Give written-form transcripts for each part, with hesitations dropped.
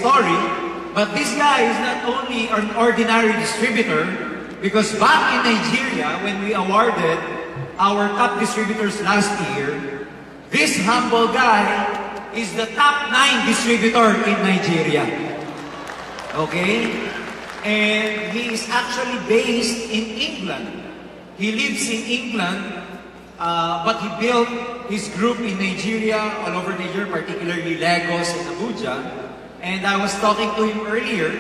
story, but this guy is not only an ordinary distributor, because back in Nigeria, when we awarded our top distributors last year, this humble guy is the top 9 distributor in Nigeria. Okay? And he is actually based in England. He lives in England, but he built his group in Nigeria, all over Nigeria, particularly Lagos and Abuja. And I was talking to him earlier.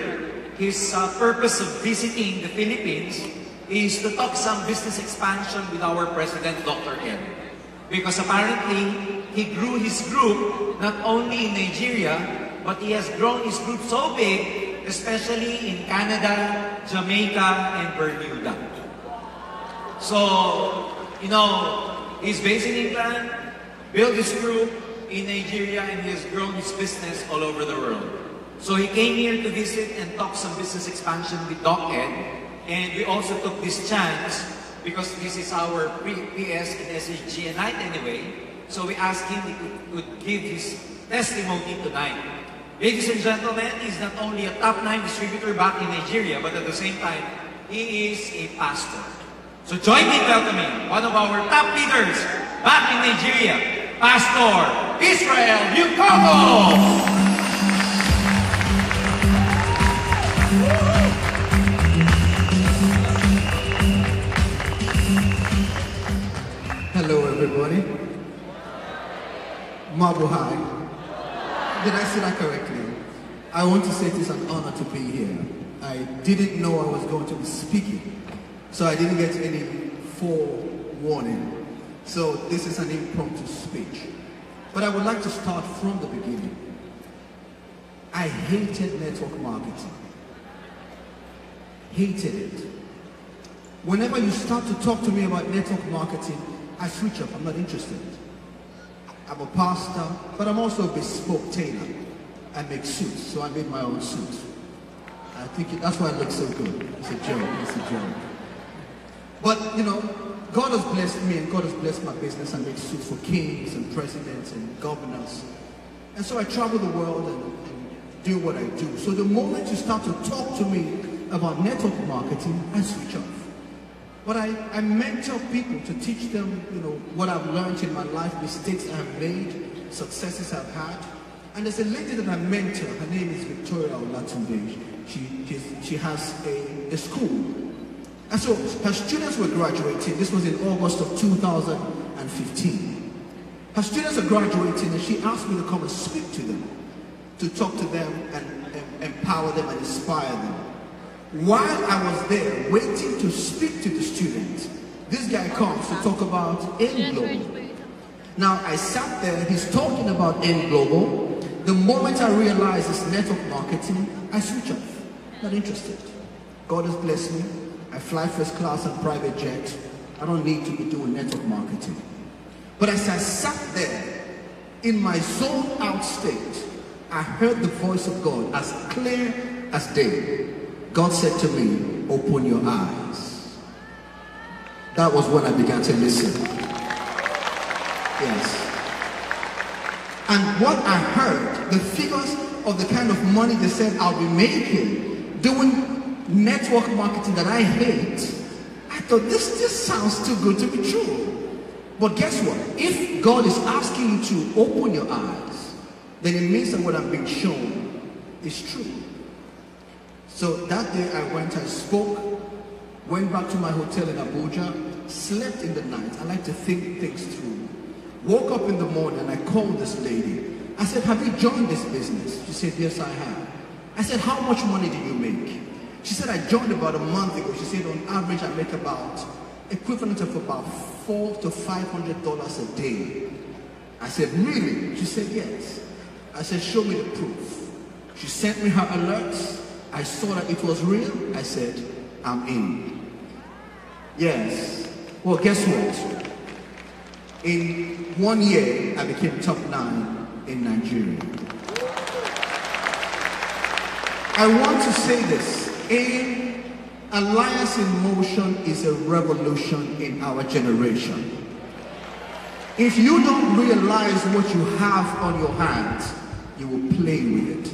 His purpose of visiting the Philippines is to talk some business expansion with our President, Dr. Ed. Because apparently, he grew his group not only in Nigeria, but he has grown his group so big, especially in Canada, Jamaica, and Bermuda. So, you know, he's based in England, built his group in Nigeria, and he has grown his business all over the world. So he came here to visit and talk some business expansion with Doc Ed, and we also took this chance because this is our PS and SHG night anyway. So we asked him if he could give his testimony tonight. Ladies and gentlemen, he's not only a top 9 distributor back in Nigeria, but at the same time, he is a pastor. So join me in welcoming one of our top leaders back in Nigeria, Pastor Israel Yukobo. Hello everybody. Mabuhay. Did I say that correctly? I want to say it is an honor to be here. I didn't know I was going to be speaking, so I didn't get any forewarning. So this is an impromptu speech. But I would like to start from the beginning. I hated network marketing. Hated it. Whenever you start to talk to me about network marketing, I switch up. I'm not interested. I'm a pastor, but I'm also a bespoke tailor. I make suits, so I made my own suit. I think that's why I look so good. It's a joke. It's a joke. But, you know, God has blessed me and God has blessed my business. I make suits for kings and presidents and governors. And so I travel the world and do what I do. So the moment you start to talk to me about network marketing, I switch off. But I mentor people to teach them, you know, what I've learned in my life, mistakes I've made, successes I've had. And there's a lady that I mentor. Her name is Victoria Olatunde. She has a school. And so her students were graduating. This was in August of 2015. Her students are graduating, and she asked me to come and speak to them, to talk to them and empower them and inspire them. While I was there waiting to speak to the students, this guy comes to talk about AIMGlobal. Now I sat there, he's talking about AIMGlobal. The moment I realized it's network marketing, I switch off. Not interested. God has blessed me. I fly first class and private jet. I don't need to be doing network marketing. But as I sat there, in my zoned out state, I heard the voice of God as clear as day. God said to me, open your eyes. That was when I began to listen. Yes. And what I heard, the figures of the kind of money they said I'll be making doing network marketing that I hate, I thought this sounds too good to be true. But guess what? If God is asking you to open your eyes, then it means that what I'm being shown is true. So that day I went, I spoke, went back to my hotel in Abuja, slept in the night. I like to think things through. Woke up in the morning and I called this lady. I said, have you joined this business? She said, yes, I have. I said, how much money do you make? She said, I joined about a month ago. She said, on average, I make about, equivalent of about $400 to $500 a day. I said, really? She said, yes. I said, show me the proof. She sent me her alerts. I saw that it was real. I said, I'm in. Yes. Well, guess what? In 1 year, I became top 9 in Nigeria. I want to say this. Alliance in Motion is a revolution in our generation. If you don't realize what you have on your hands, you will play with it.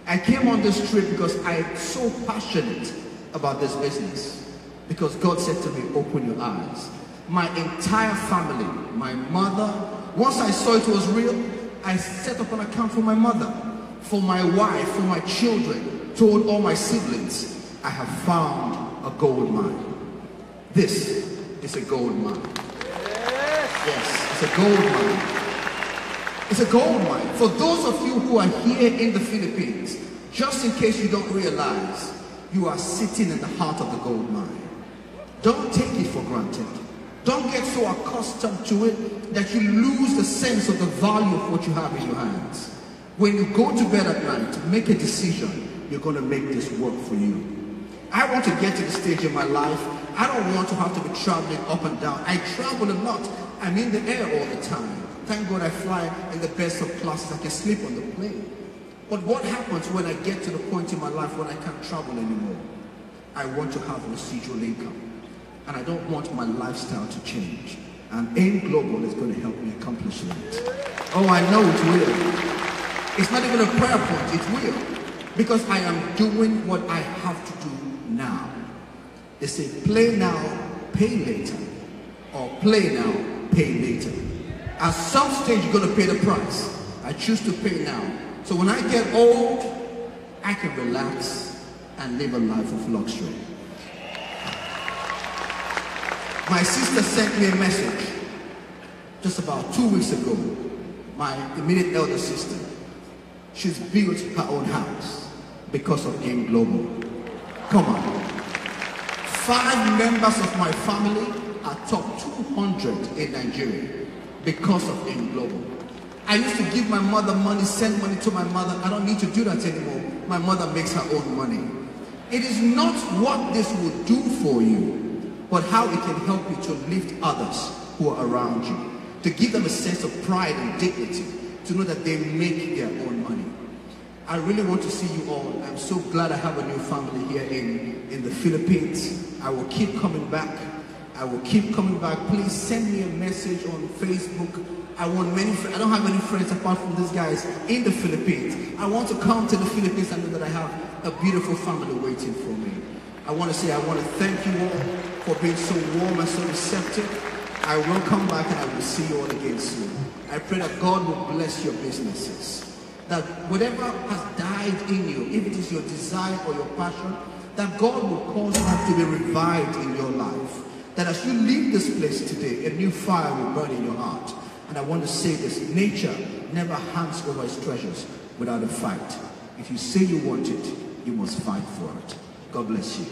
I came on this trip because I'm so passionate about this business. Because God said to me, open your eyes. My entire family, my mother, once I saw it was real, I set up an account for my mother, for my wife, for my children, told all my siblings, I have found a gold mine. This is a gold mine. Yes, it's a gold mine. It's a gold mine. For those of you who are here in the Philippines, just in case you don't realize, you are sitting in the heart of the gold mine. Don't take it for granted. Don't get so accustomed to it that you lose the sense of the value of what you have in your hands. When you go to bed at night, make a decision. You're going to make this work for you. I want to get to the stage in my life. I don't want to have to be traveling up and down. I travel a lot. I'm in the air all the time. Thank God I fly in the best of classes. I can sleep on the plane. But what happens when I get to the point in my life when I can't travel anymore? I want to have residual income. And I don't want my lifestyle to change. And AIMGlobal is going to help me accomplish that. Oh, I know it will. It's not even a prayer point. It will. Because I am doing what I have to do now. They say play now, pay later. Or play now, pay later. At some stage you're going to pay the price. I choose to pay now. So when I get old, I can relax and live a life of luxury. My sister sent me a message just about 2 weeks ago. My immediate elder sister. She's built her own house because of AIMGlobal. Come on. 5 members of my family are top 200 in Nigeria because of AIMGlobal. I used to give my mother money, send money to my mother. I don't need to do that anymore. My mother makes her own money. It is not what this will do for you, but how it can help you to lift others who are around you, to give them a sense of pride and dignity, to know that they make their own money. I really want to see you all. I'm so glad I have a new family here in the Philippines. I will keep coming back. I will keep coming back. Please send me a message on Facebook. I want many friends. I don't have any friends apart from these guys in the Philippines. I want to come to the Philippines and know that I have a beautiful family waiting for me. I want to say I want to thank you all for being so warm and so receptive. I will come back and I will see you all again soon. I pray that God will bless your businesses. That whatever has died in you, if it is your desire or your passion, that God will cause that to be revived in your life. That as you leave this place today, a new fire will burn in your heart. And I want to say this, nature never hands over its treasures without a fight. If you say you want it, you must fight for it. God bless you.